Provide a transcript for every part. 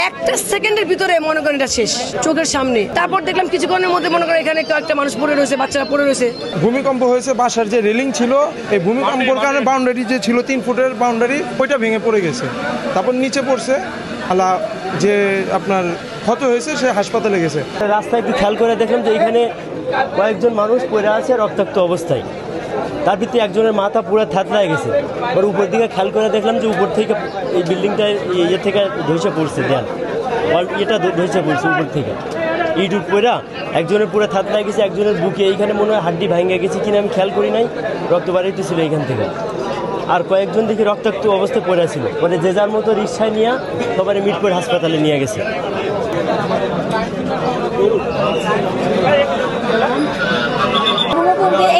একটা সেকেন্ডের ভিতরে মনে করেন এটা শেষ চোখের সামনে। তারপর দেখলাম কিছুক্ষণের মধ্যে মনে করেন এখানে কয়েকটা মানুষ পড়ে রয়েছে, বাচ্চারা পড়ে রয়েছে। ভূমিকম্প হয়েছে, বাসার যে রেলিং ছিল এই ভূমিকম্পের কারণে বাউন্ডারি যে ছিল 3 ফুটের বাউন্ডারি ওইটা ভেঙে পড়ে গেছে। তারপর নিচে পড়ছে, আলা যে আপনার ক্ষত হয়েছে সে হাসপাতালে গেছে। রাস্তায় একটু খেয়াল করে দেখলাম যে এখানে কয়েকজন মানুষ পড়ে আছে রক্তাক্ত অবস্থায়। তার ভিতরে একজনের মাথা পুরো থ্যাতলায় গেছে। এবার উপর দিকে খেয়াল করে দেখলাম যে উপর থেকে এই বিল্ডিংটা ইয়ে থেকে ধসে পড়ছে, দেয়াল এটা ধসে পড়ছে উপর থেকে ইট পড়া একজনের পুরো থ্যাতলায় গেছে, একজনের বুকে এইখানে মনে হয় হাড্ডি ভাঙে গেছে কিনা আমি খেয়াল করি নাই, রক্ত বাড়িতেছিল এইখান থেকে। আর কয়েকজন দেখি রক্তাক্ত অবস্থায় পড়ে ছিল, পরে যে যার মতো রিক্সায় নিয়ে সবাই মিটপুর হাসপাতালে নিয়ে গেছে।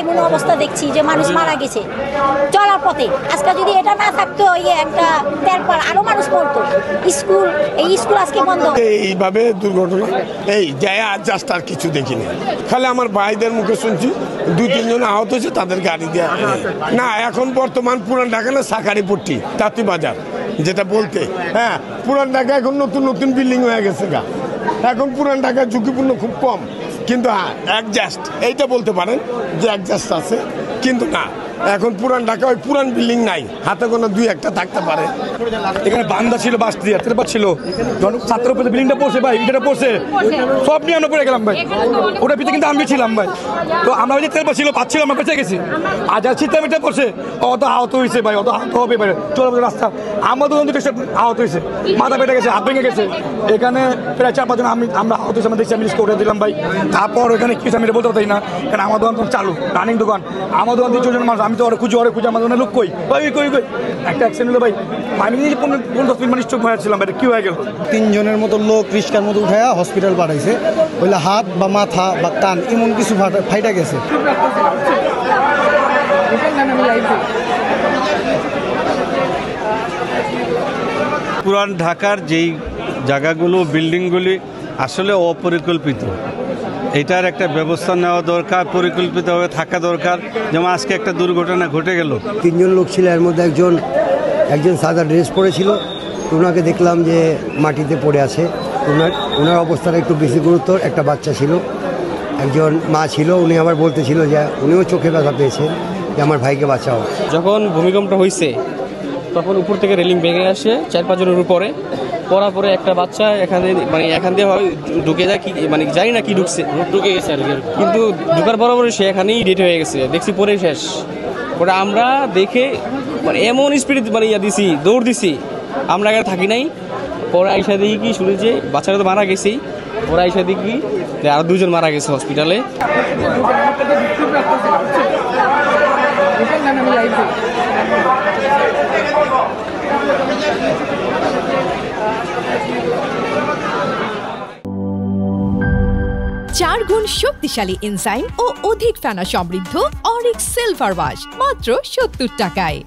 এমন অবস্থা দেখছি যে মানুষ মারা গেছে চলার পথে। আজকে যদি এটা না থাকতো একটা তারপর আরো মানুষ পড়তো। স্কুল আজকে বন্ধ। এইভাবে দুর্ঘটনা এই যায় আজ জাস্ট আর কিছু দেখিনি, খালি আমার ভাইদের মুখে শুনছি 2-3 জন আহত হয়েছে তাদের গাড়ি দিয়ে। না এখন বর্তমান পুরান ঢাকা না সাকারিপট্টি তাঁতিবাজার যেটা বলতে, হ্যাঁ পুরান ঢাকা এখন নতুন নতুন বিল্ডিং হয়ে গেছে গা। এখন পুরান ঢাকার ঝুঁকিপূর্ণ খুব কম, কিন্তু হ্যাঁ অ্যাডজাস্ট এইটা বলতে পারেন যে অ্যাডজাস্ট আছে, কিন্তু না এখন পুরান ঢাকা ওই পুরান বিল্ডিং নাই, হাতে কোনো 2-1টা থাকতে পারে। এখানে বান্দা ছিল, বাস দিয়ে ছিল, ছাত্র বিল্ডিংটা পড়ছে ভাই, এটা পড়ছে সব নিয়ে আমরা পড়ে গেলাম ভাই। ওটার ভিতরে কিন্তু আমি ছিলাম ভাই, তো আমরা ওই যে তেরবার ছিল পাচ্ছিল আমরা বেঁচে গেছি। আর যার শীতটা পড়ছে অত আহত হয়েছে ভাই, অত আহত হবে ভাই। চলো রাস্তা আমাদের আহত হয়েছে, মাথা বেটে গেছে, হাত ভেঙে গেছে। এখানে প্রায় 4-5 জন আমরা আহত হয়েছে, আমরা দেখছি আমি লিস্ট করে দিলাম ভাই। তারপর ওখানে কিছু আমি বলতে পারি না, কারণ আমার দোকান চালু রানিং দোকান, আমার দোকান 2-4 জন মানুষ, আমি তো ওরা খুঁজে আমার দোকানে লোক কই কই একটা অ্যাক্সিডেন্ট হলো ভাই। আমি নিজে 15-10 মিনিট চোখ ভয়াচ্ছিলাম ভাই, কি হয়ে গেল। 3 জনের মতো লোক রিস্কার মতো উঠায়া হসপিটাল পাঠাইছে, ওইলে হাত বা মাথা বা কান এমন কিছু ফাইটা গেছে। পুরান ঢাকার যেই জায়গাগুলো বিল্ডিংগুলি আসলে অপরিকল্পিত, এটার একটা ব্যবস্থা নেওয়া দরকার, পরিকল্পিতভাবে থাকা দরকার। যেমন আজকে একটা দুর্ঘটনা ঘটে গেল, 3 জন লোক ছিল, এর মধ্যে একজন সাদা ড্রেস পরেছিল, ওনাকে দেখলাম যে মাটিতে পড়ে আছে। ওনার অবস্থাটা একটু বেশি গুরুতর। একটা বাচ্চা ছিল, একজন মা ছিল, উনি আবার বলতেছিল যে উনিও চোখে ব্যথা পেয়েছেন, যে আমার ভাইকে বাঁচাও। যখন ভূমিকম্পটা হয়েছে তখন উপর থেকে রেলিং ভেঙে আসে 4-5 জনের উপরে পড়ার পরে একটা বাচ্চা এখান দিয়ে ঢুকে যায়, কি জানি না কি ঢুকে গেছে আর কি, কিন্তু ঢুকার বরাবরই সে এখানেই ডেট হয়ে গেছে, দেখছি পরে শেষ। পরে আমরা দেখে এমন স্পিড দৌড় দিছি, আমরা এখানে থাকি নাই। পরে আইসা দেখি কি শুনেছে বাচ্চারা তো মারা গেছি, পরে আইসা দেখি আর 2 জন মারা গেছে হসপিটালে। চার গুণ শক্তিশালী এনজাইম ও অধিক ফেনা সমৃদ্ধ অরিক সিলভার ওয়াশ মাত্র 70 টাকায়।